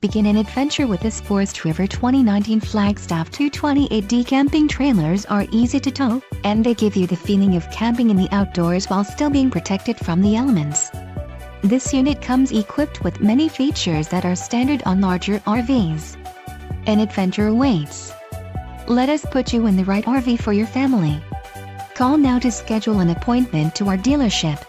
Begin an adventure with this Forest River 2019 Flagstaff 228D. Camping trailers are easy to tow, and they give you the feeling of camping in the outdoors while still being protected from the elements. This unit comes equipped with many features that are standard on larger RVs. An adventure awaits. Let us put you in the right RV for your family. Call now to schedule an appointment to our dealership.